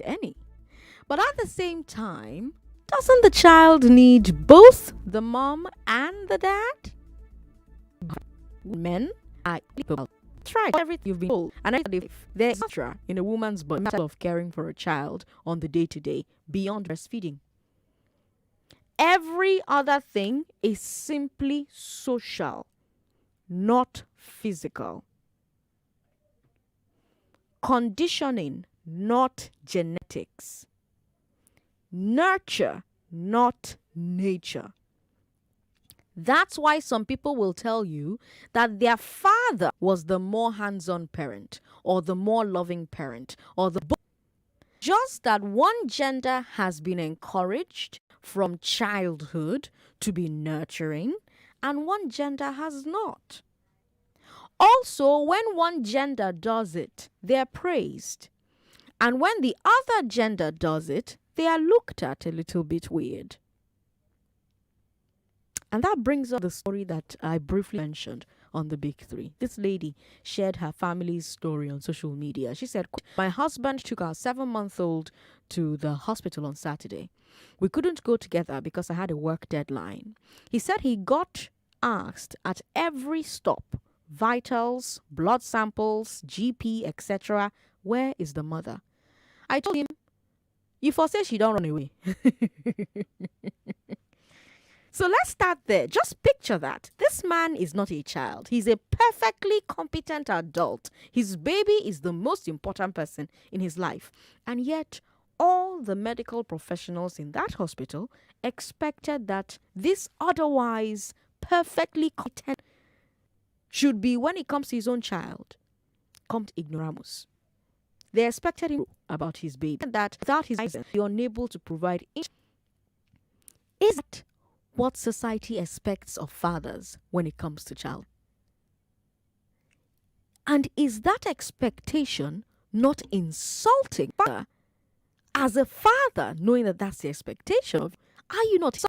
any. But at the same time, doesn't the child need both the mom and the dad? Men are equal. That's right, everything you've been told. And if there's extra in a woman's body matter of caring for a child on the day to day beyond breastfeeding. Every other thing is simply social, not physical. Conditioning, not genetics. Nurture, not nature. That's why some people will tell you that their father was the more hands-on parent or the more loving parent or the just that one gender has been encouraged from childhood to be nurturing and one gender has not. Also, when one gender does it, they're praised. And when the other gender does it, they are looked at a little bit weird. And that brings up the story that I briefly mentioned on the Big Three. This lady shared her family's story on social media. She said, "My husband took our 7-month-old to the hospital on Saturday. We couldn't go together because I had a work deadline. He said he got asked at every stop, vitals, blood samples, GP, etc., where is the mother? I told him, you for say she don't run away." So let's start there. Just picture that. This man is not a child. He's a perfectly competent adult. His baby is the most important person in his life. And yet, all the medical professionals in that hospital expected that this otherwise perfectly competent should be, when it comes to his own child, compt ignoramus. They expected him about his baby. And that without his license, he unable to provide. Is that what society expects of fathers when it comes to child? And is that expectation not insulting father as a father, knowing that that's the expectation of? Are you not?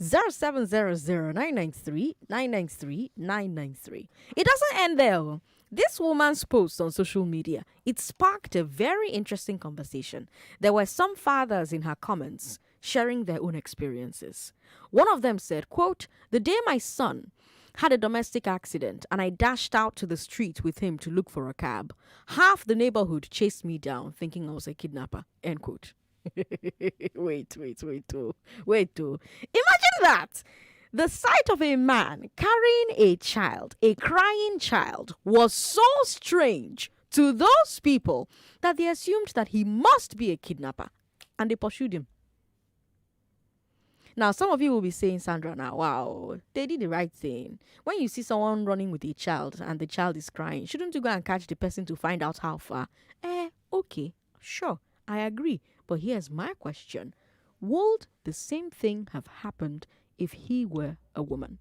0700-993-993-993. It doesn't end there. This woman's post on social media, it sparked a very interesting conversation. There were some fathers in her comments sharing their own experiences. One of them said, quote, "The day my son had a domestic accident and I dashed out to the street with him to look for a cab, half the neighborhood chased me down thinking I was a kidnapper," end quote. Wait. Imagine that. The sight of a man carrying a child, a crying child, was so strange to those people that they assumed that he must be a kidnapper and they pursued him. Now, some of you will be saying, "Sandra, now, wow, they did the right thing. When you see someone running with a child and the child is crying, shouldn't you go and catch the person to find out how far?" Okay, sure, I agree. But here's my question. Would the same thing have happened if he were a woman?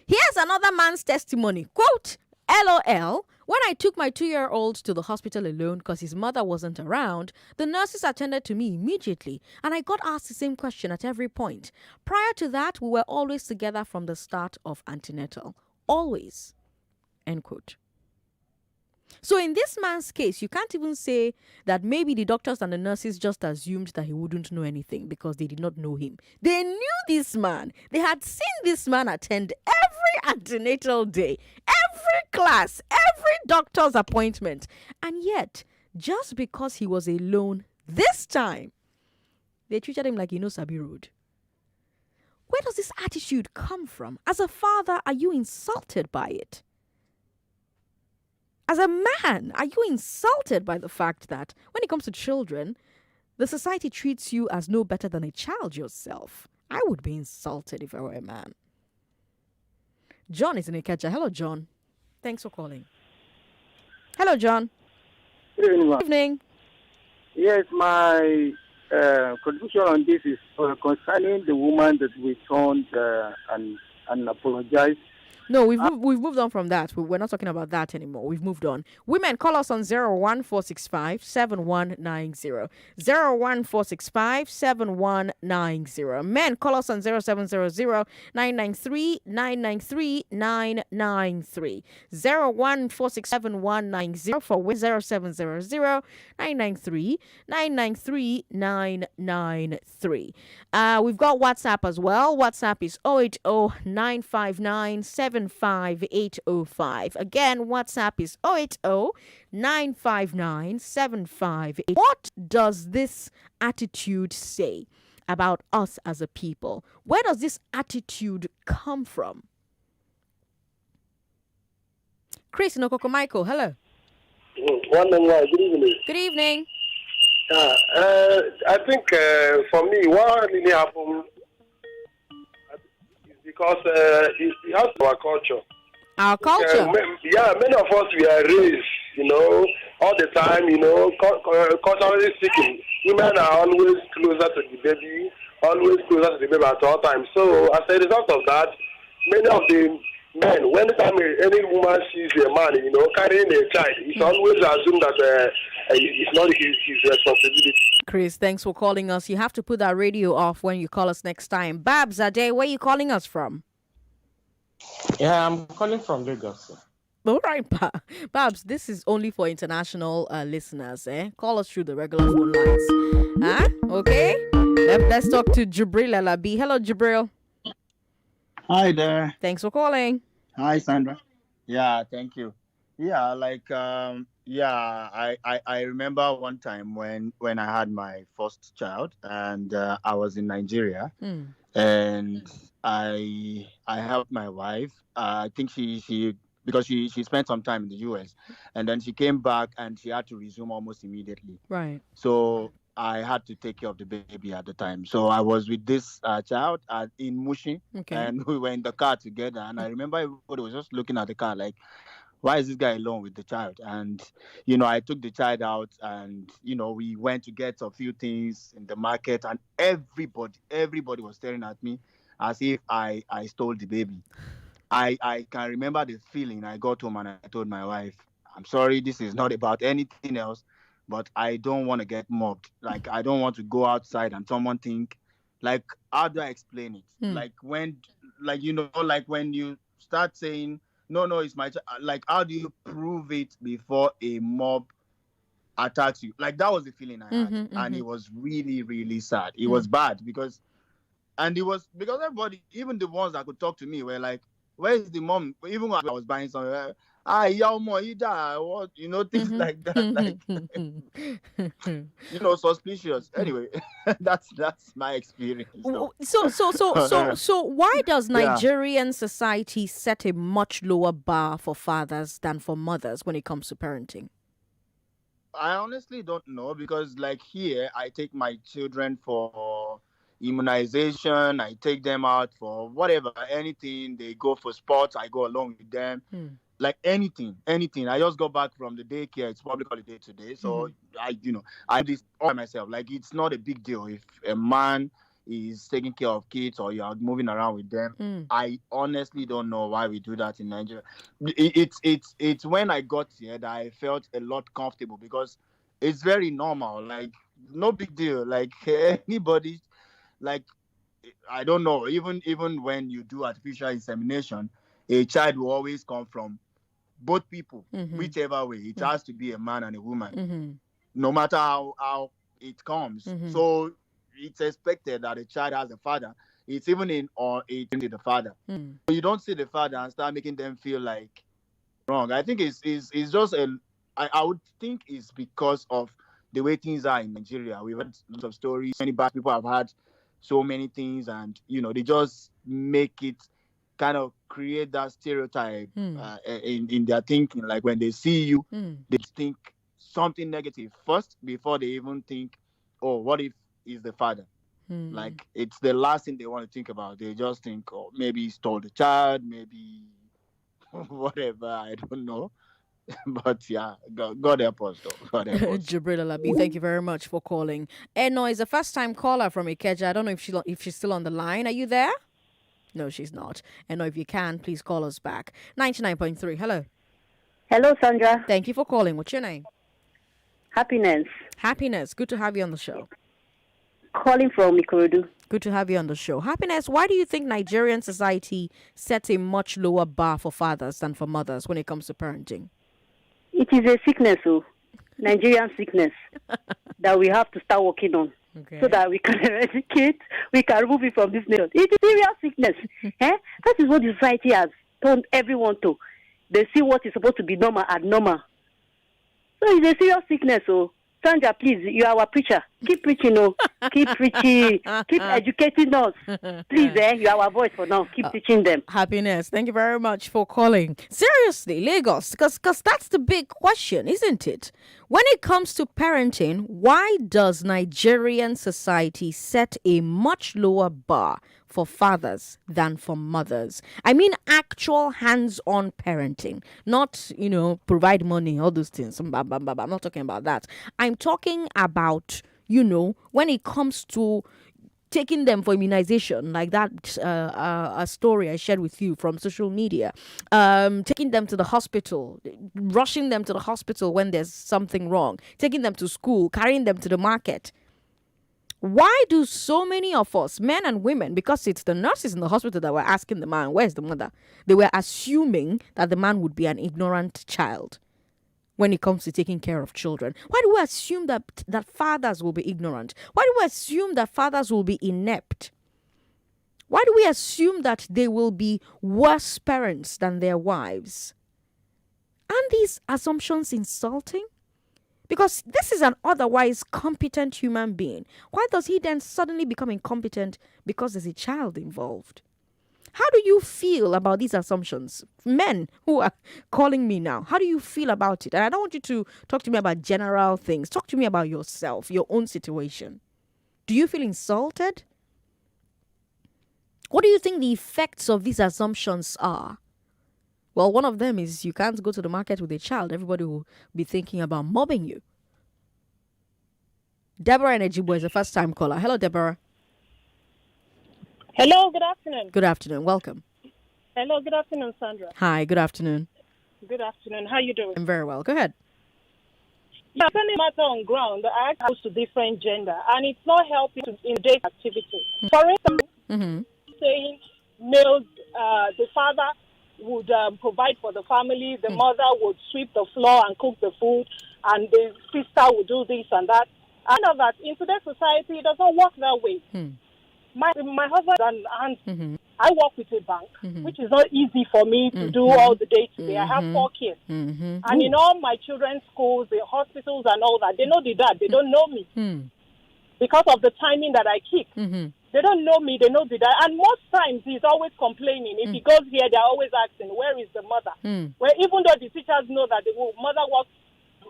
Here's another man's testimony. Quote, "LOL, when I took my 2-year-old to the hospital alone because his mother wasn't around, the nurses attended to me immediately and I got asked the same question at every point. Prior to that, we were always together from the start of antenatal. Always." End quote. So in this man's case, you can't even say that maybe the doctors and the nurses just assumed that he wouldn't know anything because they did not know him. They knew this man. They had seen this man attend every antenatal day, every class, every doctor's appointment. And yet, just because he was alone this time, they treated him like he knows Sabi Road. Where does this attitude come from? As a father, are you insulted by it? As a man, are you insulted by the fact that when it comes to children, the society treats you as no better than a child yourself? I would be insulted if I were a man. John is in Ikeja. Hello, John. Thanks for calling. Hello, John. Good evening. Good evening. Yes, my contribution on this is concerning the woman that returned and apologized No, we've moved on from that. We're not talking about that anymore. We've moved on. Women, call us on 01465 7190. 01465 Men, call us on 0700 993 993 993. 01467 for 0700 993 993 993. We've got WhatsApp as well. WhatsApp is 080-959-75805. Again, WhatsApp is 080-959-758. What does this attitude say about us as a people? Where does this attitude come from? Chris Nokoko Michael, hello. Good evening. Good evening. I think for me, what really happened is because it has to our culture. Our culture? Many of us, we are raised, all the time, culturally speaking. Women are always closer to the baby, at all times. So as a result of that, many of the men, whenever any woman sees a man, carrying a child, it's always assumed that it's not his responsibility. Chris, thanks for calling us. You have to put that radio off when you call us next time. Babs Ade, where are you calling us from? Yeah, I'm calling from Lagos. All right, Babs, this is only for international listeners. Call us through the regular phone lines. Okay? Let's talk to Jibril Alabi. Hello, Jibril. Hi there. Thanks for calling. Hi, Sandra. Yeah, thank you. Yeah, I remember one time when I had my first child and I was in Nigeria and I helped my wife. I think she because she spent some time in the US and then she came back and she had to resume almost immediately. Right. So I had to take care of the baby at the time. So I was with this child in Mushin, and we were in the car together. And I remember everybody was just looking at the car like, why is this guy alone with the child? And, I took the child out and, we went to get a few things in the market and everybody was staring at me as if I stole the baby. I can remember the feeling. I got home and I told my wife, I'm sorry, this is not about anything else. But I don't want to get mobbed. Like, I don't want to go outside and someone think, like, how do I explain it? Like, when you start saying, no, it's my child. Like, how do you prove it before a mob attacks you? Like, that was the feeling I had. And it was really, really sad. It was bad because everybody, even the ones that could talk to me were like, where is the mom? Even when I was buying something, what, things like that, like, suspicious. Anyway, that's my experience. So why does Nigerian society set a much lower bar for fathers than for mothers when it comes to parenting? I honestly don't know because, like, here, I take my children for immunization. I take them out for whatever, anything. They go for sports. I go along with them. Like anything. I just got back from the daycare. It's public holiday today, so I do this all by myself. Like, it's not a big deal if a man is taking care of kids or you're moving around with them. I honestly don't know why we do that in Nigeria. It's when I got here that I felt a lot comfortable because it's very normal. Like, no big deal. Like, anybody, like, I don't know. Even when you do artificial insemination, a child will always come from both people, whichever way. It has to be a man and a woman, no matter how it comes. So it's expected that a child has a father. It's even in the father. So you don't see the father and start making them feel like wrong. I think it's just I would think it's because of the way things are in Nigeria. We've had lots of stories. Many bad people have had so many things, and they just make it kind of create that stereotype in their thinking. Like, when they see you, they think something negative first before they even think, oh, what if he's the father? Like, it's the last thing they want to think about. They just think, oh, maybe he stole the child, maybe whatever, I don't know. But yeah, God help us though. God help us. Jibril Alabi, thank you very much for calling. Eno is a first-time caller from Ikeja. I don't know if she's still on the line. Are you there? No, she's not. And if you can, please call us back. 99.3. Hello. Hello, Sandra. Thank you for calling. What's your name? Happiness. Happiness. Good to have you on the show. Calling from Ikorodu. Good to have you on the show. Happiness, why do you think Nigerian society sets a much lower bar for fathers than for mothers when it comes to parenting? It is a sickness, Nigerian sickness, that we have to start working on. Okay. So that we can eradicate, we can remove it from this nation. It is serious sickness. That is what the society has turned everyone to. They see what is supposed to be normal as normal. So it's a serious sickness. Sandra, please, you are our preacher. Keep preaching, keep preaching, keep educating us. Please, you are our voice for now. Keep teaching them. Happiness, thank you very much for calling. Seriously, Lagos, because that's the big question, isn't it? When it comes to parenting, why does Nigerian society set a much lower bar for fathers than for mothers? I mean actual hands-on parenting, not, provide money, all those things. I'm not talking about that. I'm talking about, when it comes to taking them for immunization, like that a story I shared with you from social media, taking them to the hospital, rushing them to the hospital when there's something wrong, taking them to school, carrying them to the market. Why do so many of us, men and women, because it's the nurses in the hospital that were asking the man, where's the mother? They were assuming that the man would be an ignorant child when it comes to taking care of children. Why do we assume that fathers will be ignorant? Why do we assume that fathers will be inept? Why do we assume that they will be worse parents than their wives? Aren't these assumptions insulting? Because this is an otherwise competent human being. Why does he then suddenly become incompetent because there's a child involved? How do you feel about these assumptions? Men who are calling me now, how do you feel about it? And I don't want you to talk to me about general things. Talk to me about yourself, your own situation. Do you feel insulted? What do you think the effects of these assumptions are? Well, one of them is you can't go to the market with a child. Everybody will be thinking about mobbing you. Deborah Enejibo is a first-time caller. Hello, Deborah. Hello, good afternoon. Good afternoon. Welcome. Hello, good afternoon, Sandra. Hi, good afternoon. Good afternoon. How are you doing? I'm very well. Go ahead. Yeah, sending matter on ground, I act to different gender, and it's not helping in day activity. For instance, saying male, the father would provide for the family, the mother would sweep the floor and cook the food, and the sister would do this and that. I know that in today's society, it doesn't work that way. My husband and I work with a bank, which is not easy for me to do all the day today. I have 4 kids. And in all my children's schools, the hospitals and all that, they know the dad. They don't know me because of the timing that I keep. They don't know me. They know the dad. And most times, he's always complaining. If he goes here, they're always asking, where is the mother? Well, even though the teachers know that the mother works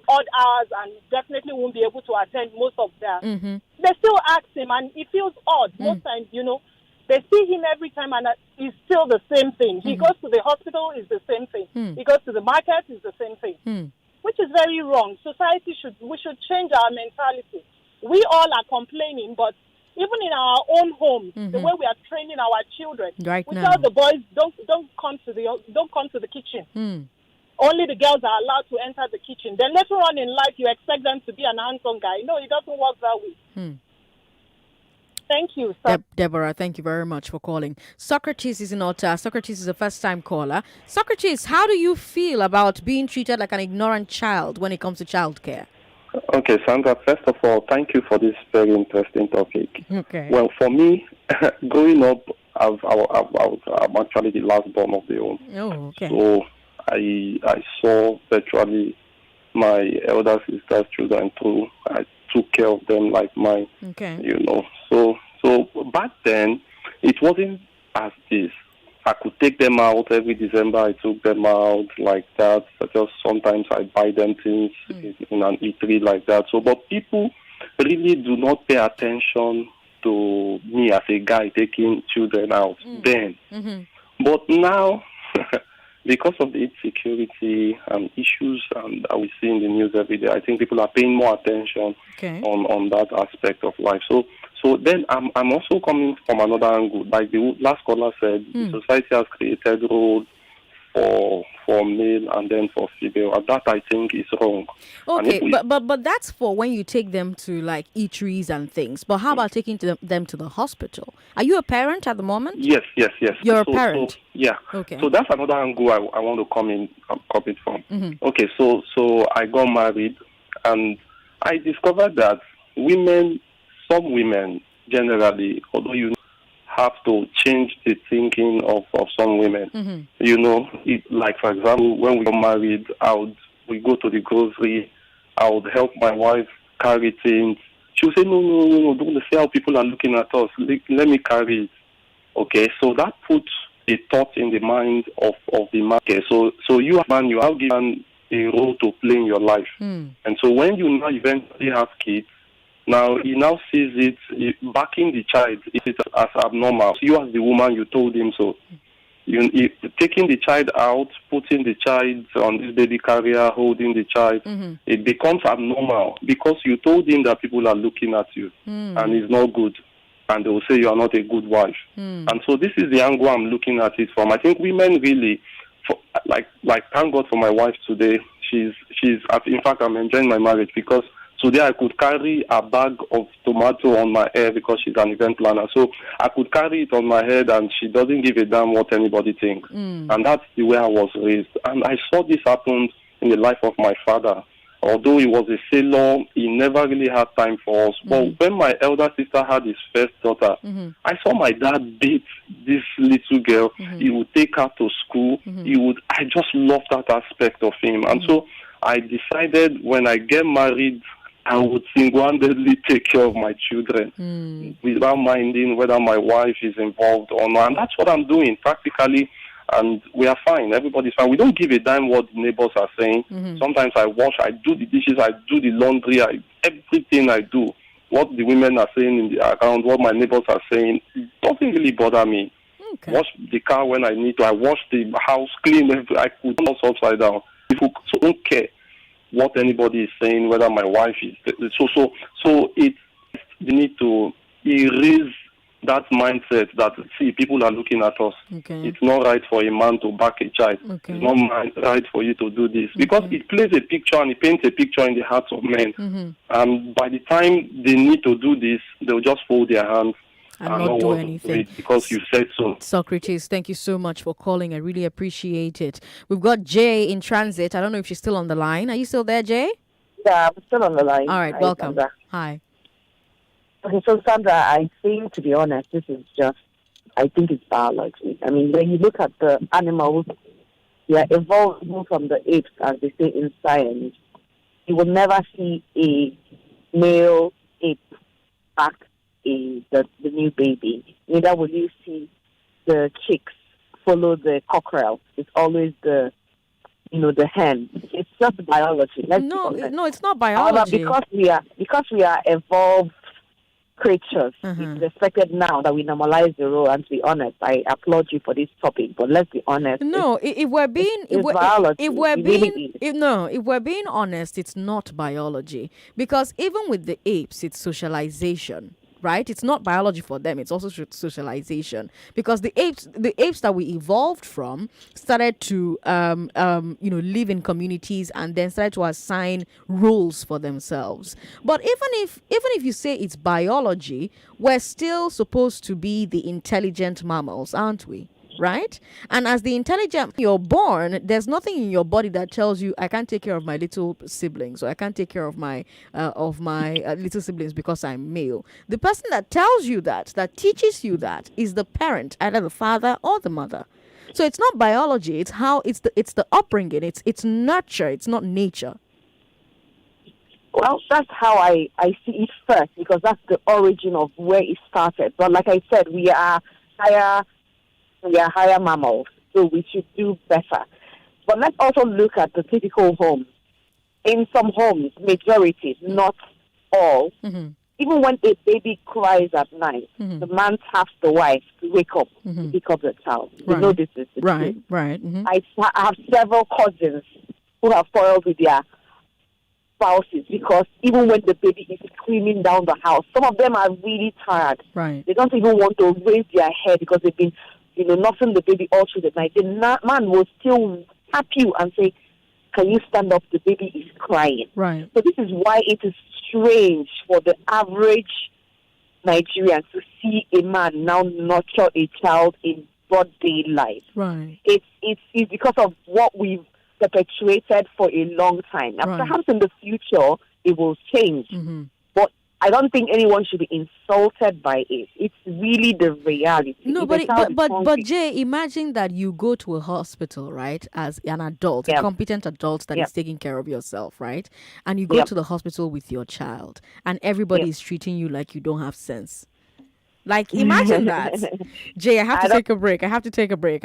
odd hours and definitely won't be able to attend most of them. They still ask him, and it feels odd. Most times, they see him every time, and it's still the same thing. He goes to the hospital, it's the same thing. He goes to the market, it's the same thing. Which is very wrong. We should change our mentality. We all are complaining, but even in our own homes, the way we are training our children, we tell the boys don't come to the kitchen. Only the girls are allowed to enter the kitchen. Then later on in life, you expect them to be an hands-on guy. No, it doesn't work that way. Thank you, Deborah. Thank you very much for calling. Socrates is not. Socrates is a first-time caller. Socrates, how do you feel about being treated like an ignorant child when it comes to childcare? Okay, Sandra, first of all, thank you for this very interesting topic. Okay. Well, for me, growing up, I'm actually the last born of the home. Oh, okay. So I saw virtually my elder sister's children too. I took care of them like mine. Okay. So back then, it wasn't as this. I could take them out every December. I took them out like that. Just sometimes I buy them things in an eatery like that. So, but people really do not pay attention to me as a guy taking children out then. But now, because of the insecurity and issues that we see in the news every day, I think people are paying more attention on that aspect of life. So then I'm also coming from another angle. Like the last caller said, the society has created roles for male and then for female, and that I think is wrong. Okay, but that's for when you take them to like eateries and things. But how about taking them to the hospital? Are you a parent at the moment? Yes. You're a parent. So, yeah. Okay. So that's another angle I want to come in from. Okay, so I got married, and I discovered that some women generally, although you have to change the thinking of some women. You know, like for example, when we got married, we go to the grocery, I would help my wife carry things. She would say, no, don't see how people are looking at us. Let me carry it. Okay, so that puts a thought in the mind of the man. Okay, so you have given a role to play in your life. And so when you now eventually have kids, now he now sees it, backing the child, it as abnormal. So you as the woman, you told him so. Taking the child out, putting the child on this baby carrier, holding the child, it becomes abnormal because you told him that people are looking at you and it's not good. And they will say you are not a good wife. And so this is the angle I'm looking at it from. I think women really, like thank God for my wife today. In fact, I'm enjoying my marriage because today I could carry a bag of tomato on my head because she's an event planner. So I could carry it on my head and she doesn't give a damn what anybody thinks. And that's the way I was raised. And I saw this happen in the life of my father. Although he was a sailor, he never really had time for us. But when my elder sister had his first daughter, I saw my dad beat this little girl. He would take her to school. I just loved that aspect of him. And so I decided when I get married, I would single-handedly take care of my children without minding whether my wife is involved or not. And that's what I'm doing practically, and we are fine. Everybody's fine. We don't give a damn what the neighbors are saying. Sometimes I wash, I do the dishes, I do the laundry, everything I do. What the women are saying in the account, what my neighbors are saying, it doesn't really bother me. Wash the car when I need to. I wash the house, clean everything. I put house upside down. People don't care what anybody is saying, whether my wife is so it's you need to erase that mindset that people are looking at us. It's not right for a man to back a child. It's not right for you to do this because it plays a picture and it paints a picture in the hearts of men. And by the time they need to do this, they'll just fold their hands and not do anything because you said so. Socrates, thank you so much for calling. I really appreciate it. We've got Jay in transit. I don't know if she's still on the line. Are you still there, Jay? Yeah, I'm still on the line. All right, Hi, welcome. Sandra. Hi. Okay, so Sandra, I think, to be honest, I think it's biology. I mean, when you look at the animals, they are evolved from the apes, as they say in science. You will never see a male ape back the new baby. Neither will you see the chicks follow the cockerel. It's always the hen. It's just biology. No, it's not biology. However, because we are evolved creatures, it's expected now that we normalize the role. And to be honest, I applaud you for this topic. But let's be honest. No, if we're being honest, it's not biology, because even with the apes, it's socialization. Right? It's not biology for them. It's also socialization, because the apes that we evolved from started to live in communities and then started to assign roles for themselves. But even if you say it's biology, we're still supposed to be the intelligent mammals, aren't we? Right? And as the intelligent, you're born, there's nothing in your body that tells you I can't take care of my little siblings, or I can't take care of my little siblings because I'm male. The person that tells you that teaches you that, is the parent, either the father or the mother. So it's not biology. It's how it's the upbringing. It's nurture. It's not nature. Well, that's how I see it first, because that's the origin of where it started. But like I said, we are higher mammals, so we should do better. But let's also look at the typical home. In some homes, majority, not all, even when a baby cries at night, the man taps the wife to wake up, to pick up the child. You know this is the truth. Right. I have several cousins who have quarreled with their spouses because even when the baby is screaming down the house, some of them are really tired. Right. They don't even want to raise their head because they've been, nursing the baby all through the night. The man will still tap you and say, "Can you stand up? The baby is crying." Right. So this is why it is strange for the average Nigerian to see a man now nurture a child in broad daylight. Right. It's because of what we've perpetuated for a long time. Now, perhaps in the future it will change, but I don't think anyone should be insulted by it. It's really the reality. No, but Jay, imagine that you go to a hospital, right, as an adult, a competent adult that is taking care of yourself, right, and you go to the hospital with your child, and everybody is treating you like you don't have sense. Like, imagine that. Jay, I have to take a break.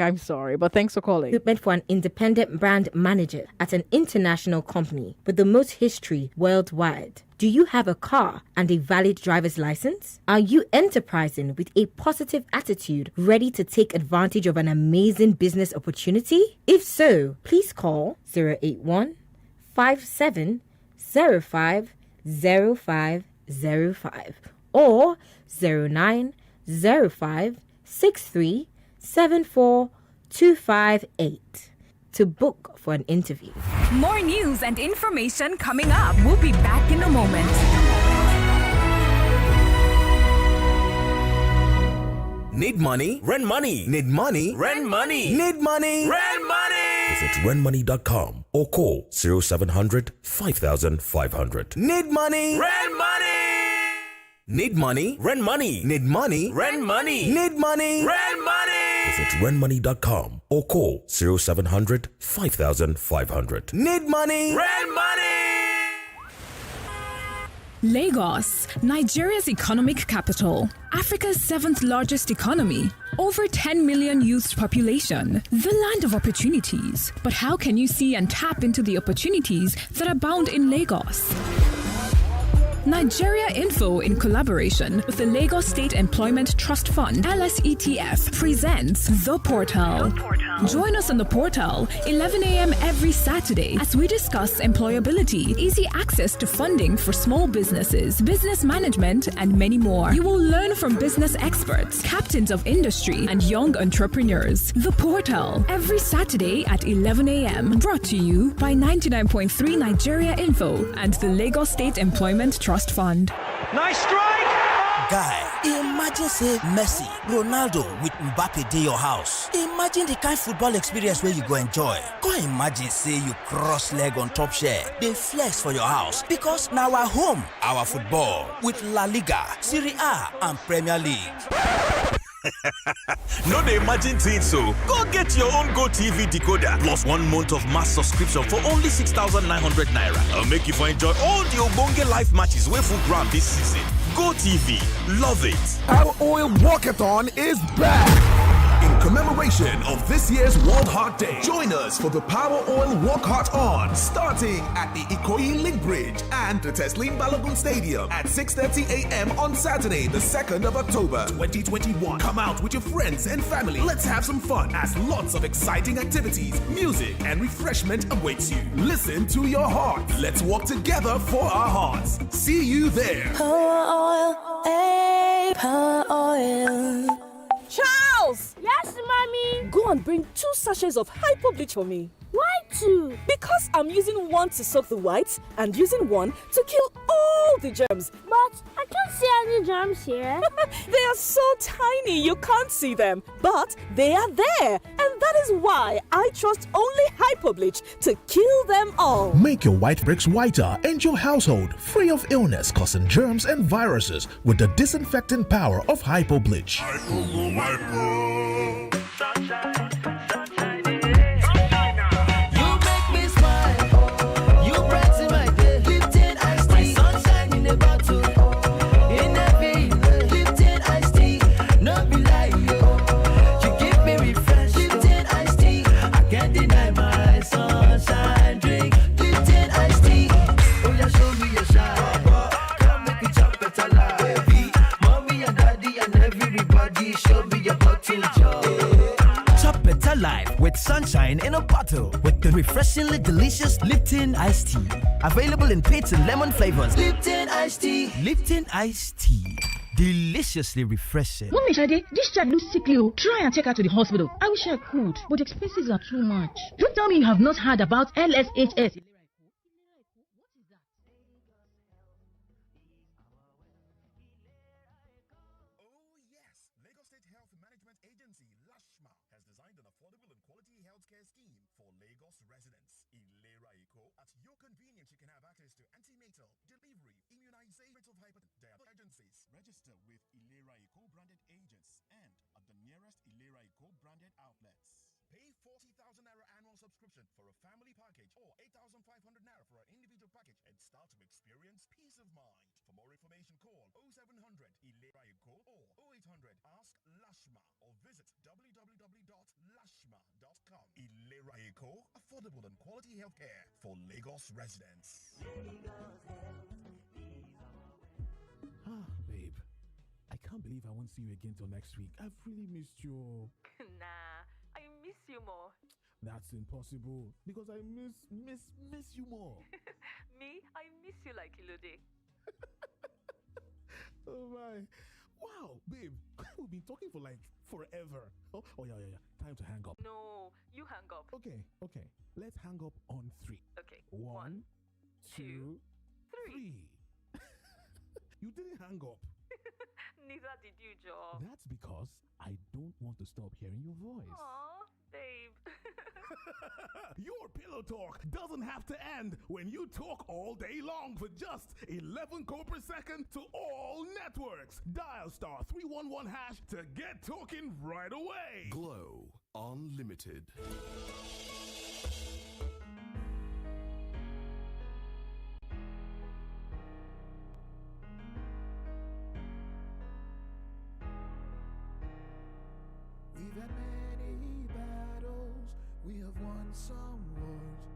I'm sorry, but thanks for calling. Recruitment for an independent brand manager at an international company with the most history worldwide. Do you have a car and a valid driver's license? Are you enterprising with a positive attitude, ready to take advantage of an amazing business opportunity? If so, please call 081 5705 0505 or 0905 63 74258 to book for an interview. More news and information coming up. We'll be back in a moment. Need money? Rent money. Need money? Rent money. Need money? Rent money. Visit rentmoney.com or call 0700 5500. Need money? Rent money. Need money? Rent money. Need money? Rent money. Need money? Rent money. Visit rentmoney.com or call 0700 5500. Need money? Rent money. Lagos, Nigeria's economic capital, Africa's 7th largest economy, over 10 million youth population, the land of opportunities. But how can you see and tap into the opportunities that abound in Lagos? Nigeria Info, in collaboration with the Lagos State Employment Trust Fund, LSETF, presents The Portal. Join us on The Portal, 11 a.m. every Saturday, as we discuss employability, easy access to funding for small businesses, business management, and many more. You will learn from business experts, captains of industry, and young entrepreneurs. The Portal, every Saturday at 11 a.m. Brought to you by 99.3 Nigeria Info and the Lagos State Employment Trust Fund. Nice strike! Guy, imagine say Messi, Ronaldo with Mbappe dey your house. Imagine the kind football experience where you go enjoy. Go imagine say you cross leg on top share, dey flex for your house because now our home, our football with La Liga, Serie A and Premier League. No, they imagine things so. Go get your own GoTV decoder plus 1 month of mass subscription for only 6,900 naira. I'll make you for enjoy all the Obonge live matches wey full ground this season. GoTV, love it. Our oil walkathon is back. In commemoration of this year's World Heart Day, join us for the Power Oil Walk Heart On, starting at the Ikoyi Link Bridge and the Teslim Balogun Stadium at 6:30 a.m. on Saturday, the 2nd of October, 2021. Come out with your friends and family. Let's have some fun as lots of exciting activities, music, and refreshment awaits you. Listen to your heart. Let's walk together for our hearts. See you there. Power Oil, hey, Power Oil. Charles! Yes, mommy? Go and bring 2 sachets of hypo bleach for me. Why 2? Because I'm using one to soak the whites and using one to kill all the germs. But I can't see any germs here. They are so tiny you can't see them. But they are there. And that is why I trust only hypo bleach to kill them all. Make your white bricks whiter and your household free of illness causing germs and viruses with the disinfecting power of hypo bleach. Come make it jump better life. sunshine in a bottle with the refreshingly delicious Lipton iced tea. Available in peach and lemon flavors. Lipton iced tea. Lipton iced tea. Deliciously refreshing. Mommy Shade, this child looks sickly. Try and take her to the hospital. I wish I could, but the expenses are too much. Don't tell me you have not heard about LSHS. Healthcare scheme for Lagos residents. Ilera Eco, at your convenience, you can have access to antenatal, delivery, immunization of hypertension agencies. Register with Ilera Eco branded agents and at the nearest Ilera Eco branded outlets. Pay 40,000 naira annual subscription for a family package or 8,500 naira for an individual package and start to experience peace of mind. For more information, call 0700 Ilera Eco or 0800 Ask Lashma or visit www.lashma.com. Ilera Eco, affordable and quality healthcare for Lagos residents. Babe, I can't believe I won't see you again till next week. I've really missed you. Nah, I miss you more. That's impossible because I miss you more. Me, I miss you like Ilode. Oh my. Wow, babe, we've been talking for like forever. Oh yeah. Time to hang up. No, you hang up. Okay. Let's hang up on 3. Okay. 1, 2, 3. You didn't hang up. Neither did you, Joe. That's because I don't want to stop hearing your voice. Aw, babe. Your pillow talk doesn't have to end when you talk all day long for just 11 co per second to all networks. Dial star 311 hash to get talking right away. Glow Unlimited. We've had many battles, we have won some wars,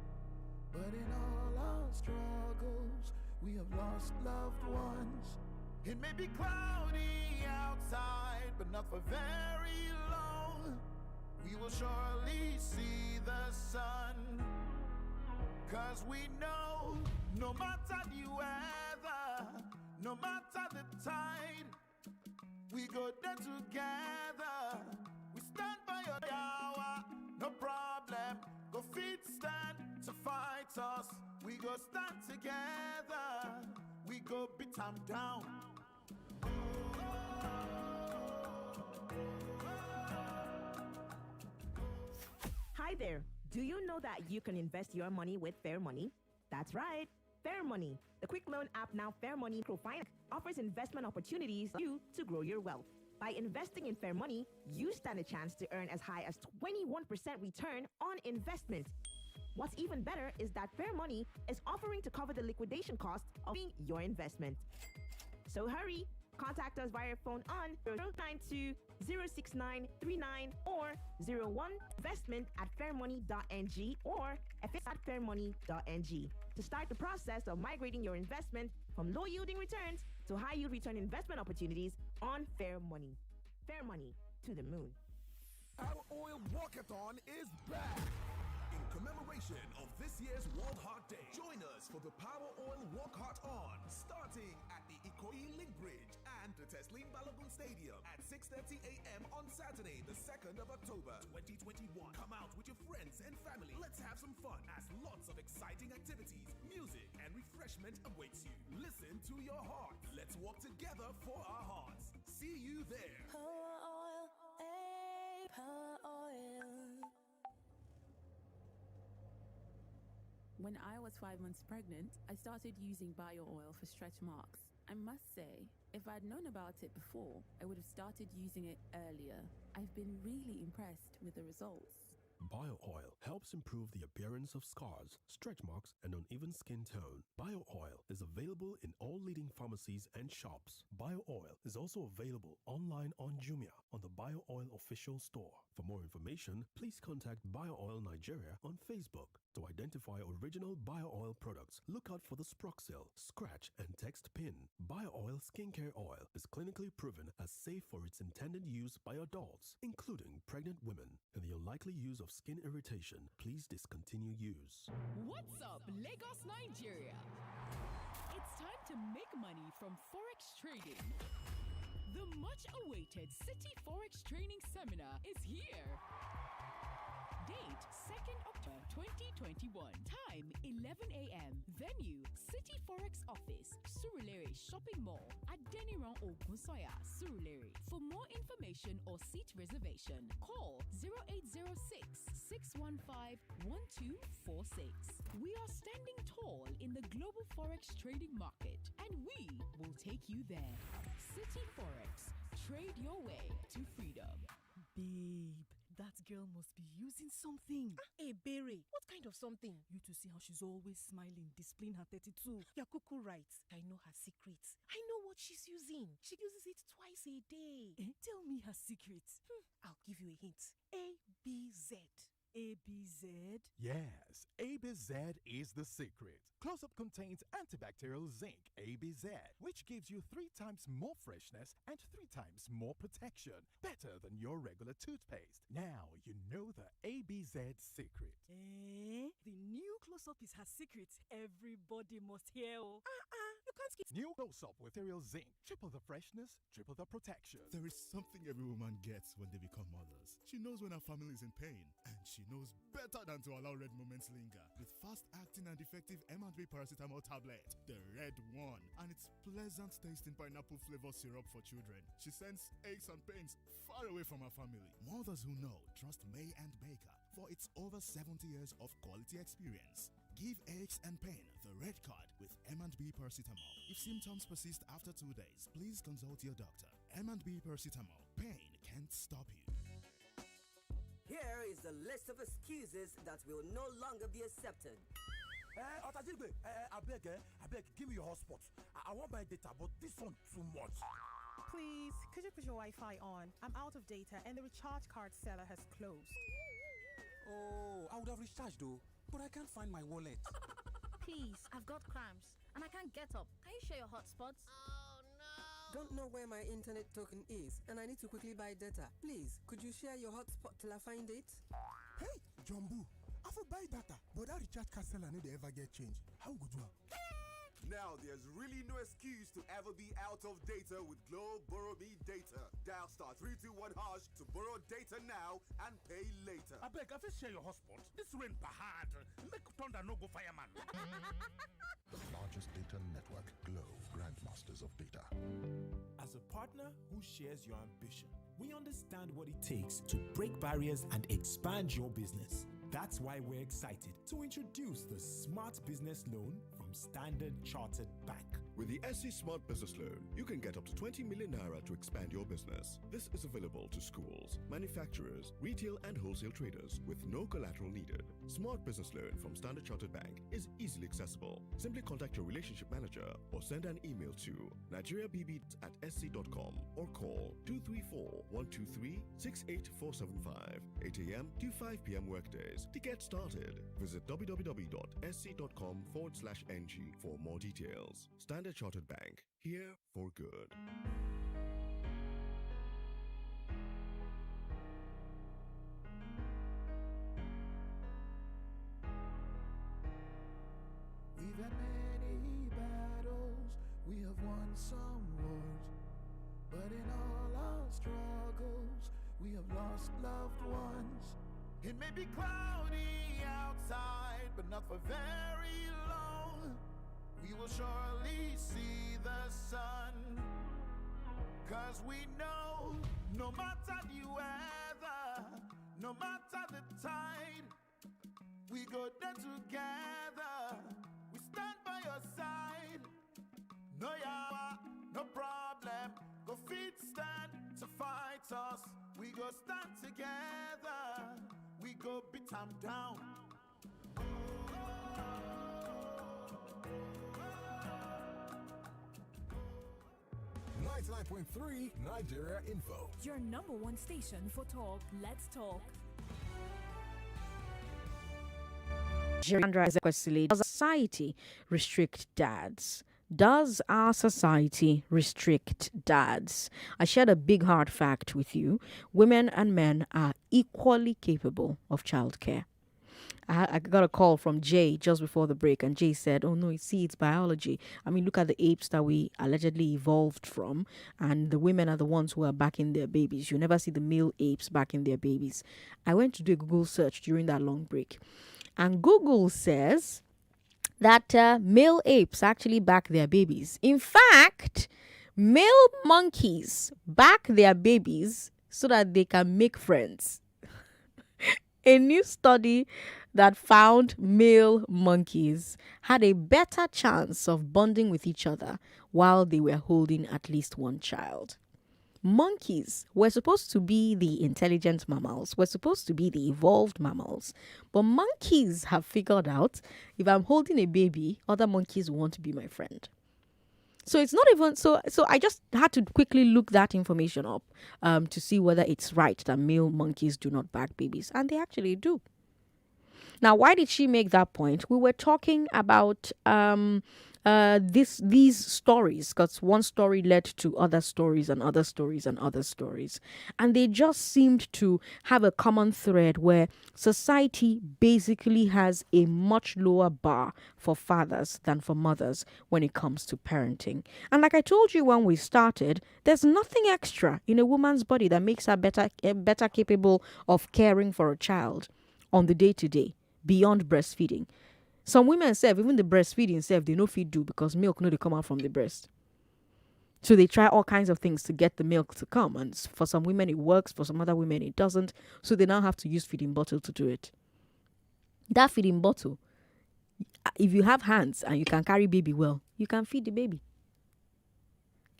but in all our struggles, we have lost loved ones. It may be cloudy outside, but not for very long. We will surely see the sun, 'cause we know no matter the weather, no matter the tide, we go there together. We stand by your hour, no problem. Go feet stand to fight us. We go stand together. We go beat them down. Hi there. Do you know that you can invest your money with Fair Money? That's right. Fair Money, the quick loan app now Fair Money Microfinance, offers investment opportunities for you to grow your wealth. By investing in Fair Money, you stand a chance to earn as high as 21% return on investment. What's even better is that Fair Money is offering to cover the liquidation cost of your investment. So hurry, contact us via phone on 092-06939 or 01investment@fairmoney.ng or fx@fairmoney.ng to start the process of migrating your investment from low-yielding returns to high-yield return investment opportunities on Fair Money. Fair Money to the moon. Our Oil Walkathon is back. In commemoration of this year's World Heart Day, join us for the Power Oil Walk Heart On, starting at the Ikoyi Link Bridge and the Teslim Balogun Stadium at 6:30 a.m. on Saturday, the 2nd of October, 2021. Come out with your friends and family. Let's have some fun as lots of exciting activities, music, and refreshment awaits you. Listen to your heart. Let's walk together for our hearts. See you there. Power oil, power oil. When I was 5 months pregnant, I started using bio oil for stretch marks. I must say, if I'd known about it before, I would have started using it earlier. I've been really impressed with the results. Bio Oil helps improve the appearance of scars, stretch marks, and uneven skin tone. Bio Oil is available in all leading pharmacies and shops. Bio Oil is also available online on Jumia on the Bio Oil official store. For more information, please contact Bio Oil Nigeria on Facebook To identify original BioOil products, look out for the Sproxil, scratch, and text pin. BioOil Skincare Oil is clinically proven as safe for its intended use by adults, including pregnant women. In the unlikely use of skin irritation, please discontinue use. What's up, Lagos, Nigeria? It's time to make money from Forex trading. The much-awaited City Forex Training Seminar is here. Date 2nd October 2021. Time 11 a.m. Venue City Forex Office, Surulere Shopping Mall at Deniran Ogunsoya, Surulere. For more information or seat reservation, call 0806-615-1246. We are standing tall in the global Forex trading market, and we will take you there. City Forex. Trade your way to freedom. Babe, that girl must be using something. Hey, Berry, what kind of something? You to see how she's always smiling, displaying her 32. You're cuckoo right. I know her secrets. I know what she's using. She uses it twice a day. Tell me her secrets. I'll give you a hint. ABZ. ABZ? Yes, ABZ is the secret. Close-Up contains antibacterial zinc, ABZ, which gives you 3 times more freshness and 3 times more protection. Better than your regular toothpaste. Now you know the ABZ secret. The new Close-Up is her secret. Everybody must hear. You can't skip. New Close-Up with Ethereal Zinc. Triple the freshness, triple the protection. There is something every woman gets when they become mothers. She knows when her family is in pain, and she knows better than to allow red moments linger. With fast-acting and effective M&B paracetamol tablet, the red one, and its pleasant tasting pineapple flavor syrup for children. She sends aches and pains far away from her family. Mothers who know trust May and Baker for its over 70 years of quality experience. Give aches and pain the red card with M&B paracetamol. If symptoms persist after 2 days, please consult your doctor. M&B paracetamol. Pain can't stop you. Here is the list of excuses that will no longer be accepted. Otajigbe, I beg, give me your hotspot. I want my data, but this one too much. Please, could you put your Wi-Fi on? I'm out of data and the recharge card seller has closed. Oh, I would have recharged though, but I can't find my wallet. Please, I've got cramps and I can't get up. Can you share your hotspots? Oh no! Don't know where my internet token is and I need to quickly buy data. Please, could you share your hotspot till I find it? Hey, Jumbo, I will buy data, but that recharge card seller need to ever get change. How good you? Now there's really no excuse to ever be out of data with Glow Borrow Me Data. Dial *321# to borrow data now and pay later. I beg, I will share your hotspot. This rain bahad. Make thunder no go fireman. The largest data network, Glow, grandmasters of data. As a partner who shares your ambition, we understand what it takes to break barriers and expand your business. That's why we're excited to introduce the Smart Business Loan from Standard Chartered Bank. With the SC Smart Business Loan, you can get up to 20 million naira to expand your business. This is available to schools, manufacturers, retail and wholesale traders with no collateral needed. Smart Business Loan from Standard Chartered Bank is easily accessible. Simply contact your relationship manager or send an email to nigeriabb@sc.com or call 234-123-68475, 8 a.m. to 5 p.m. workdays. To get started, visit www.sc.com/ng for more details. Standard Chartered Bank, here for good. We've had many battles, we have won some wars, but in all our struggles, we have lost loved ones. It may be cloudy outside, but not for very long. We will surely see the sun, 'cause we know no matter the weather, no matter the tide, we go there together, we stand by your side. No yawa, no problem, go fit stand to fight us. We go stand together, we go beat them down. 99.3 Nigeria Info. Your number one station for talk. Let's talk. Sandra Ezekwesili, does society restrict dads? Does our society restrict dads? I shared a big hard fact with you. Women and men are equally capable of childcare. I got a call from Jay just before the break, and Jay said, oh no, it's biology. I mean, look at the apes that we allegedly evolved from, and the women are the ones who are backing their babies. You never see the male apes backing their babies. I went to do a Google search during that long break, and Google says that male apes actually back their babies. In fact, male monkeys back their babies so that they can make friends. A new study that found male monkeys had a better chance of bonding with each other while they were holding at least one child. Monkeys were supposed to be the intelligent mammals, were supposed to be the evolved mammals, but monkeys have figured out if I'm holding a baby, other monkeys want to be my friend. So it's not even so I just had to quickly look that information up to see whether it's right that male monkeys do not back babies, and they actually do. Now, why did she make that point? We were talking about these stories, because one story led to other stories and other stories and other stories. And they just seemed to have a common thread where society basically has a much lower bar for fathers than for mothers when it comes to parenting. And like I told you when we started, there's nothing extra in a woman's body that makes her better capable of caring for a child on the day-to-day, beyond breastfeeding. Some women say, even the breastfeeding self, they no feed do because milk no they come out from the breast. So they try all kinds of things to get the milk to come. And for some women it works, for some other women it doesn't. So they now have to use feeding bottle to do it. That feeding bottle, if you have hands and you can carry baby well, you can feed the baby.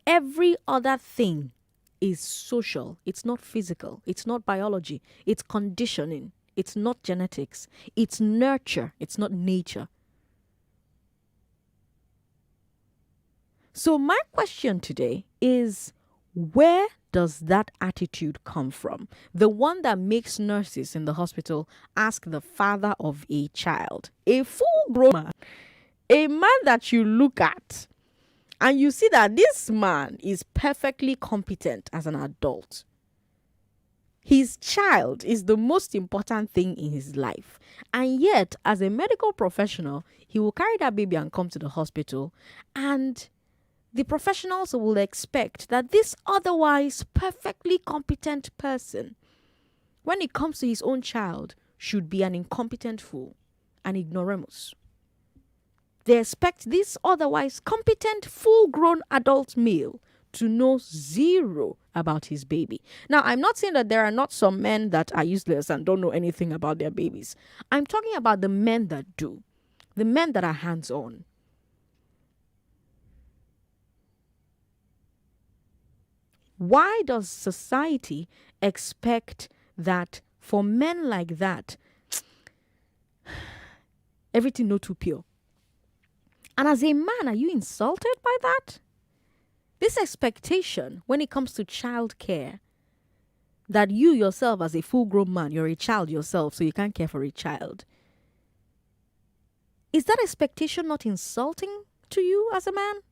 Every other thing is social. It's not physical. It's not biology. It's conditioning. It's not genetics. It's nurture. It's not nature. So my question today is, where does that attitude come from? The one that makes nurses in the hospital ask the father of a child, a full-grown man, a man that you look at and you see that this man is perfectly competent as an adult. His child is the most important thing in his life. And yet, as a medical professional, he will carry that baby and come to the hospital. And the professionals will expect that this otherwise perfectly competent person, when it comes to his own child, should be an incompetent fool, an ignoramus. They expect this otherwise competent, full-grown adult male to know zero about his baby. Now, I'm not saying that there are not some men that are useless and don't know anything about their babies. I'm talking about the men that do, the men that are hands-on. Why does society expect that for men like that, everything not too pure? And as a man, are you insulted by that? This expectation when it comes to childcare, that you yourself as a full-grown man, you're a child yourself, so you can't care for a child. Is that expectation not insulting to you as a man?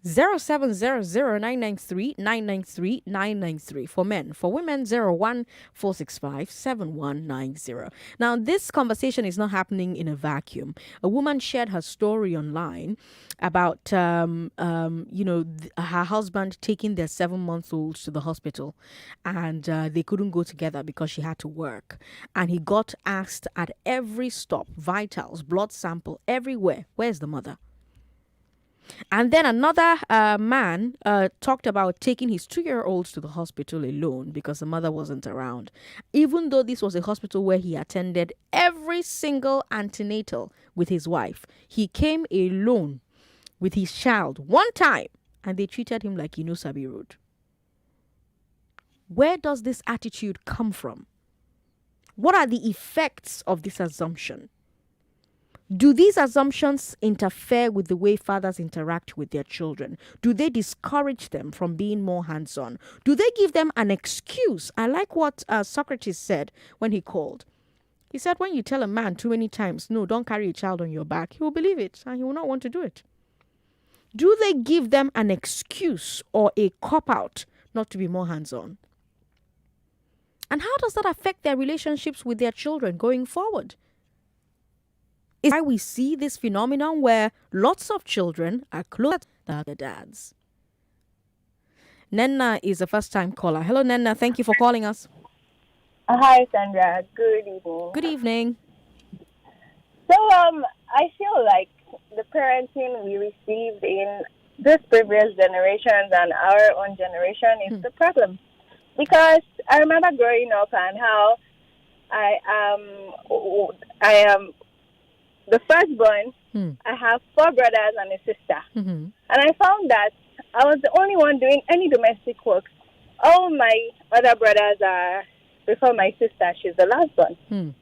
0700-993-993-993 for men. For women, 01-465-7190. Now, this conversation is not happening in a vacuum. A woman shared her story online about, her husband taking their 7-month-old to the hospital, and they couldn't go together because she had to work. And he got asked at every stop, vitals, blood sample, everywhere, where's the mother? And then another man talked about taking his 2-year-old to the hospital alone because the mother wasn't around. Even though this was a hospital where he attended every single antenatal with his wife, he came alone with his child one time and they treated him like Sabi Road. Where does this attitude come from? What are the effects of this assumption? Do these assumptions interfere with the way fathers interact with their children? Do they discourage them from being more hands-on? Do they give them an excuse? I like what Socrates said when he called. He said when you tell a man too many times, no, don't carry a child on your back, he will believe it and he will not want to do it. Do they give them an excuse or a cop-out not to be more hands-on? And how does that affect their relationships with their children going forward? Is why we see this phenomenon where lots of children are closer than their dads. Nenna is a first-time caller. Hello, Nenna. Thank you for calling us. Hi, Sandra. Good evening. Good evening. So, I feel like the parenting we received in this previous generations and our own generation is the problem. Because I remember growing up and how I am the firstborn. I have 4 brothers and a sister. And I found that I was the only one doing any domestic work. All my other brothers are before my sister. She's the last one.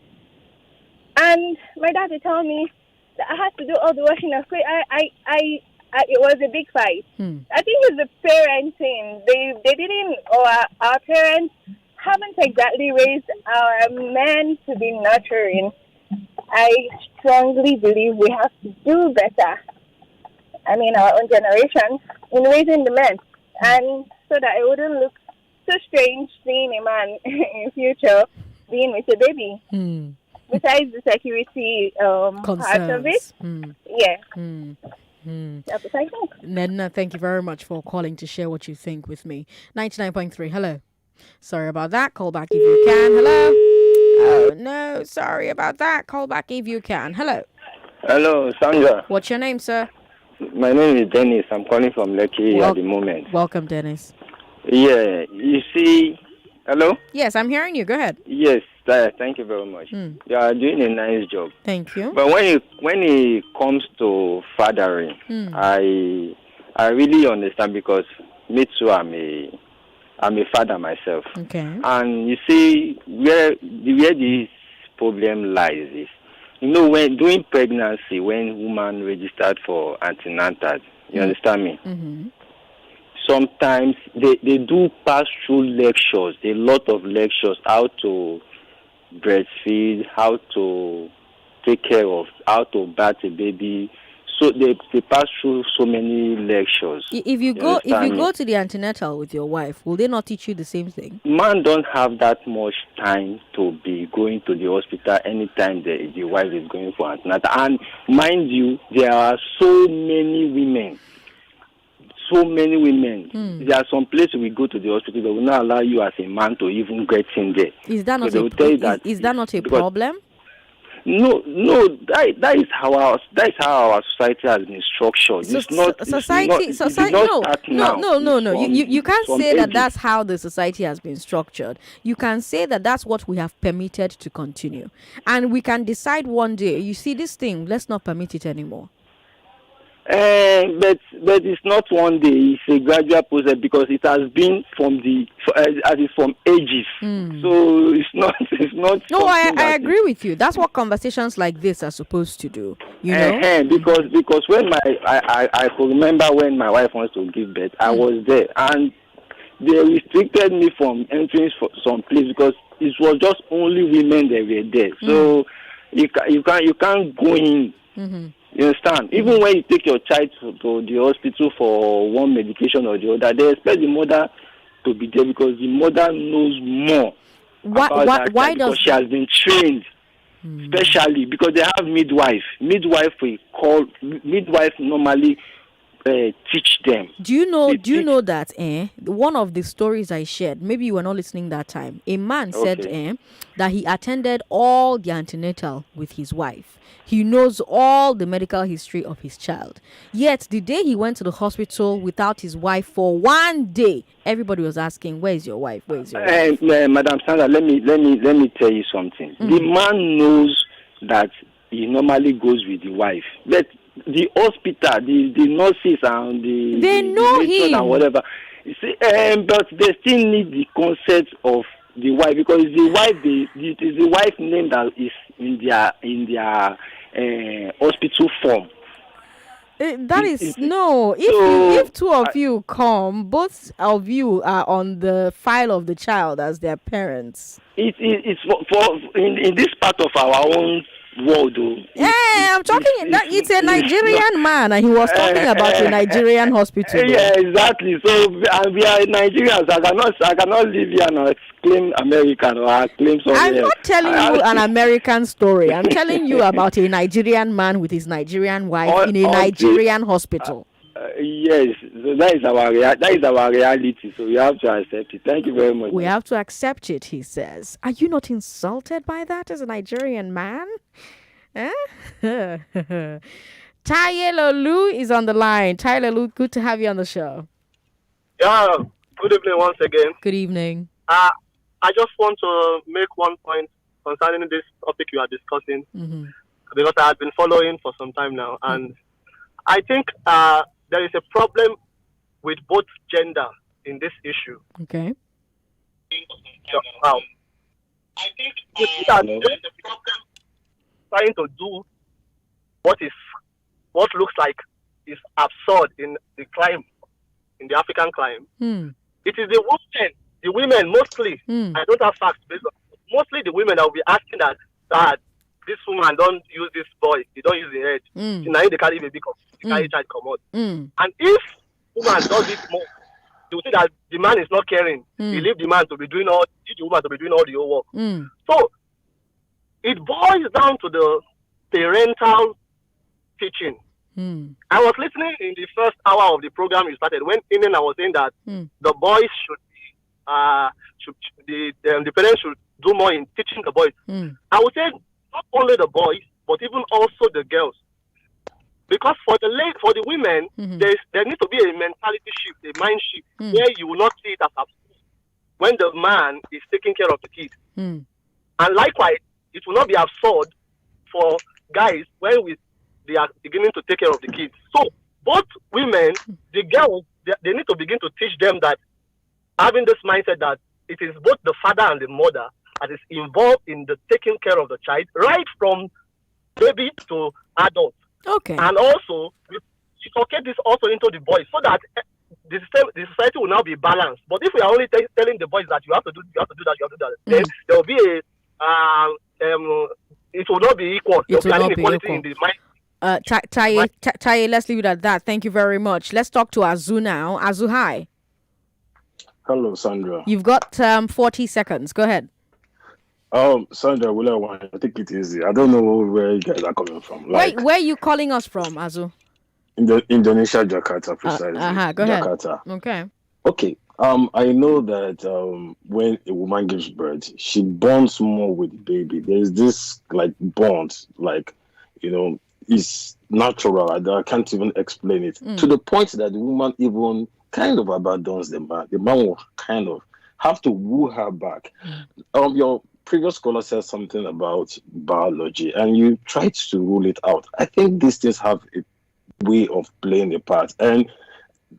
And my dad would tell me that I had to do all the washing of clothes. It was a big fight. I think it's the parenting. They didn't, or our parents haven't exactly raised our men to be nurturing. I strongly believe we have to do better. I mean, our own generation in raising the men, and so that it wouldn't look so strange seeing a man in future being with a baby. Besides the security part of it, yeah. That's what I think. Nedna, thank you very much for calling to share what you think with me. 99.3, hello. Sorry about that. Call back if you can. Hello. Oh, no. Sorry about that. Call back if you can. Hello. Hello, Sandra. What's your name, sir? My name is Dennis. I'm calling from Lekki at the moment. Welcome, Dennis. Yeah, you see... Hello? Yes, I'm hearing you. Go ahead. Yes, thank you very much. You are doing a nice job. Thank you. But when it comes to fathering, I really understand because me too, I'm a father myself. Okay. And you see where this problem lies is, when during pregnancy, when woman registered for antenatal, you understand me? Sometimes they do pass through lectures, a lot of lectures, how to breastfeed, how to take care of, how to bath a baby. So they pass through so many lectures. If you go to the antenatal with your wife, will they not teach you the same thing? Man don't have that much time to be going to the hospital anytime the wife is going for antenatal. And mind you, there are so many women. There are some places we go to the hospital that will not allow you as a man to even get in there. Is that not is that not a problem? No, that is how our society has been structured. So it's not society. No. You can't say that that's how the society has been structured. You can say that that's what we have permitted to continue, and we can decide one day. You see this thing, let's not permit it anymore. But it's not one day. It's a gradual process because it has been from ages. So it's not. No, I agree with you. That's what conversations like this are supposed to do. You know, because when I could remember when my wife wants to give birth, I was there and they restricted me from entering some place because it was just only women that were there. So you can't go in. You understand? Even when you take your child to the hospital for one medication or the other, they expect the mother to be there because the mother knows more why because she has been trained, especially because they have midwife. Midwife normally teach them. Do you know that one of the stories I shared, maybe you were not listening that time, a man said that he attended all the antenatal with his wife. He knows all the medical history of his child. Yet the day he went to the hospital without his wife for one day, everybody was asking, "Where is your wife? Where is your wife?" Madam Sandra, let me tell you something. The man knows that he normally goes with the wife, but the hospital, the nurses and they know him and whatever. You see, but they still need the consent of the wife because the wife, it is the wife name that is in their hospital form. That is no. If two of you come, both of you are on the file of the child as their parents. It's for in this part of our own world, though. I'm talking. It's a Nigerian man, and he was talking about a Nigerian hospital. Yeah, exactly. So we are Nigerians. I cannot live here and claim American or claim something. I'm not telling you an American story. I'm telling you about a Nigerian man with his Nigerian wife in a Nigerian hospital. Yes, so that is our reality. So we have to accept it. Thank you very much. We have to accept it, he says. Are you not insulted by that as a Nigerian man? Taye Lolu is on the line. Taye Lolu, good to have you on the show. Yeah, good evening once again. Good evening. I just want to make one point concerning this topic you are discussing, because I have been following for some time now, and I think there is a problem with both gender in this issue. Okay. Wow. I think there is a problem trying to do what looks like is absurd in the climb, in the African climb. It is the women mostly. I don't have facts, but mostly the women that will be asking that this woman don't use this boy, he don't use the head. Now they carry baby, they carry child come out. And if woman does it more, you see that the man is not caring. He leave the man to be doing all the woman to be doing all the whole work. So it boils down to the parental teaching. I was listening in the first hour of the program you started when I was saying that the boys the parents should do more in teaching the boys. I would say not only the boys, but even also the girls. Because for the women, there needs to be a mentality shift, a mind shift, where you will not see it as absurd when the man is taking care of the kids. And likewise, it will not be absurd for guys when they are beginning to take care of the kids. So both women, the girls, they need to begin to teach them that having this mindset that it is both the father and the mother that is involved in the taking care of the child, right from baby to adult. Okay. And also, we educate this also into the boys so that the society will now be balanced. But if we are only telling the boys that you have to do that, then there will be it will not be equal. There will be an inequality in the mind. Taye, let's leave it at that. Thank you very much. Let's talk to Azu now. Azu, hi. Hello, Sandra. You've got 40 seconds. Go ahead. Sandra, I think it is. I don't know where you guys are coming from. Where are you calling us from, Azu? Indonesia, Jakarta, precisely. Go ahead. Jakarta. Okay. I know that when a woman gives birth, she bonds more with the baby. There's this bond, it's natural. I can't even explain it. To the point that the woman even kind of abandons the man. The man will kind of have to woo her back. Your previous caller said something about biology, and you tried to rule it out. I think these things have a way of playing a part. And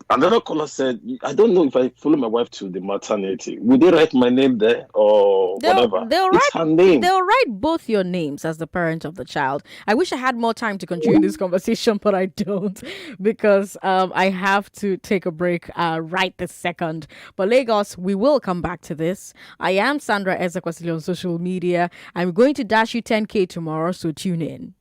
another caller said, I don't know if I follow my wife to the maternity. Will they write my name there or whatever? It's her name. They'll write both your names as the parent of the child. I wish I had more time to continue this conversation, but I don't because I have to take a break right this second. But Lagos, we will come back to this. I am Sandra Ezekwesili on social media. I'm going to dash you 10K tomorrow, so tune in.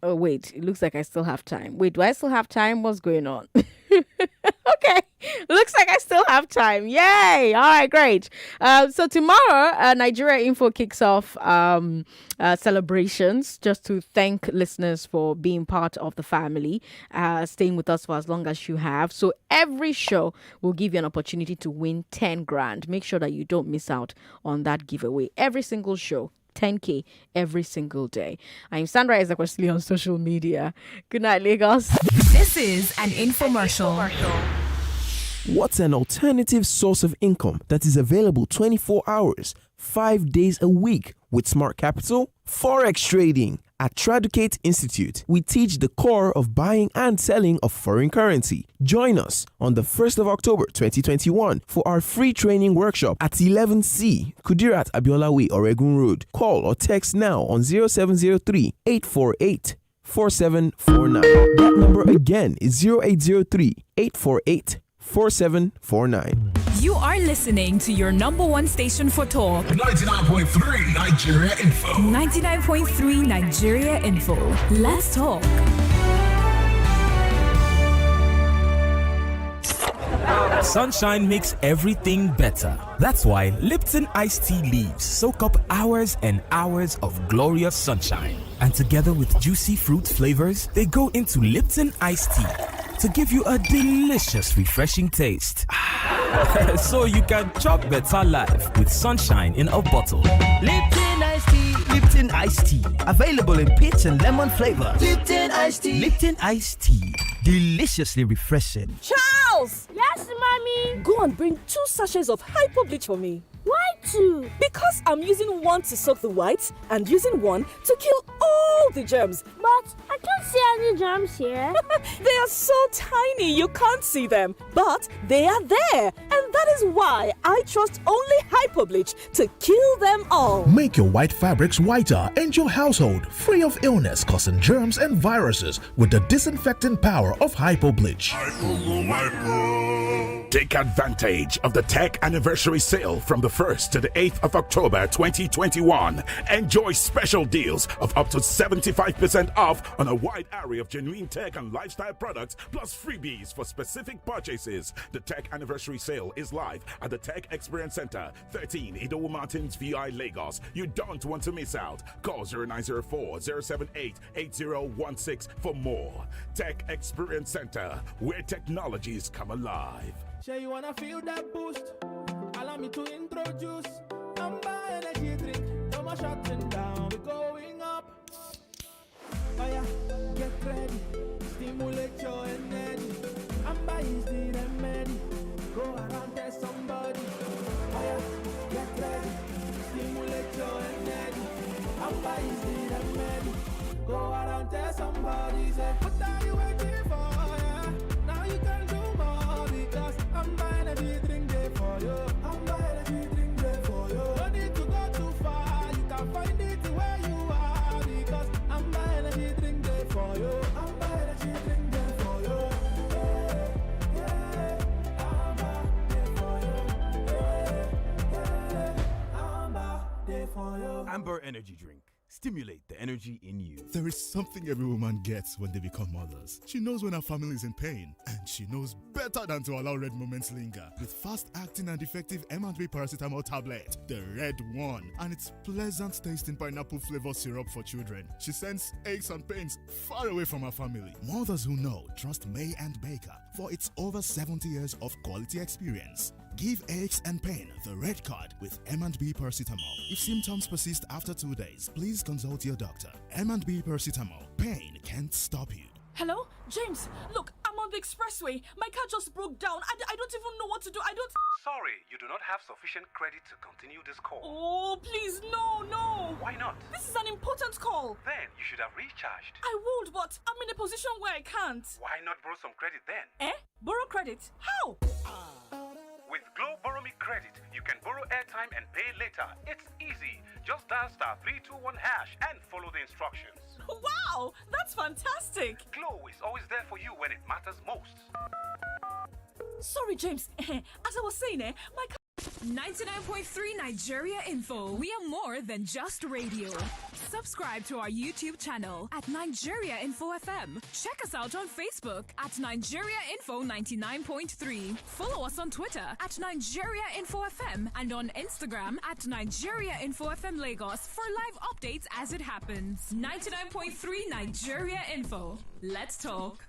Oh, wait, it looks like I still have time. Wait, do I still have time? What's going on? Okay, looks like I still have time. Yay! All right, great. So tomorrow, Nigeria Info kicks off celebrations just to thank listeners for being part of the family, staying with us for as long as you have. So every show will give you an opportunity to win 10 grand. Make sure that you don't miss out on that giveaway. Every single show. 10K every single day. I'm Sandra Ezekwesili on social media. Good night, Lagos. This is an infomercial. What's an alternative source of income that is available 24 hours, 5 days a week with Smart Capital? Forex trading. At Traducate Institute, we teach the core of buying and selling of foreign currency. Join us on the 1st of October 2021 for our free training workshop at 11C Kudirat Abiola Way, Oregon Road. Call or text now on 0703 848 4749. That number again is 0803 848 4749. You are listening to your number one station for talk. 99.3 Nigeria Info. 99.3 Nigeria Info. Let's talk. Sunshine makes everything better. That's why Lipton iced tea leaves soak up hours and hours of glorious sunshine. And together with juicy fruit flavors, they go into Lipton iced tea to give you a delicious, refreshing taste. So you can chop better life with sunshine in a bottle. Lipton iced tea. Lipton iced tea. Available in peach and lemon flavor. Lipton iced tea. Lipton iced tea. Deliciously refreshing. Charles! Yes, mommy? Go and bring 2 sachets of hypo bleach for me. Why 2? Because I'm using one to soak the whites and using one to kill all the germs. But I can't see any germs here. They are so tiny you can't see them. But they are there. And that is why I trust only hypo bleach to kill them all. Make your white fabrics whiter and your household free of illness causing germs and viruses with the disinfecting power of hypo bleach. Take advantage of the tech anniversary sale from the 1st to the 8th of October 2021. Enjoy special deals of up to 75% off on a wide array of genuine tech and lifestyle products, plus freebies for specific purchases. The tech anniversary sale is live at the Tech Experience Center, 13 Idowu Mountains, VI, Lagos. You don't want to miss out. Call 0904-078-8016 for more. Tech Experience Center, where technologies come alive. Sure you wanna feel that boost? Allow me to introduce Amber Energy Drink. No more shutting down, we're going up. Oh yeah, get ready, stimulate your energy. Amber is the remedy. Go around, tell somebody. Oh yeah, get ready, stimulate your energy. Amber is the remedy. Go around, tell somebody. Say, what are you waiting for? Yeah, now you can do more because Amber Energy Drink there for you. Amber Energy Drink there for you. No need to go too far. You can find it where you are because Amber Energy Drink there for you. Amber Energy Drink there for you. Amber there for you. Amber there for you. Amber Energy Drink. Stimulate the energy in you. There is something every woman gets when they become mothers. She knows when her family is in pain, and she knows better than to allow red moments linger. With fast-acting and effective M&B paracetamol tablet, the red one, and its pleasant tasting pineapple flavor syrup for children, she sends aches and pains far away from her family. Mothers who know trust May and Baker for its over 70 years of quality experience. Give aches and pain the red card with M&B paracetamol. If symptoms persist after 2 days, please consult your doctor. M&B paracetamol. Pain can't stop you. Hello? James, look, I'm on the expressway. My car just broke down. I don't even know what to do. Sorry, you do not have sufficient credit to continue this call. Oh, please, no. Why not? This is an important call. Then you should have recharged. I would, but I'm in a position where I can't. Why not borrow some credit then? Borrow credit? How? With Glow Borrow Me Credit, you can borrow airtime and pay later. It's easy. Just dial *321# and follow the instructions. Wow, that's fantastic. Glow is always there for you when it matters most. Sorry, James. As I was saying, my car... 99.3 Nigeria Info. We are more than just radio. Subscribe to our YouTube channel at Nigeria Info FM. Check us out on Facebook at Nigeria Info 99.3. Follow us on Twitter at Nigeria Info FM and on Instagram at Nigeria Info FM Lagos for live updates as it happens. 99.3 Nigeria Info. Let's talk.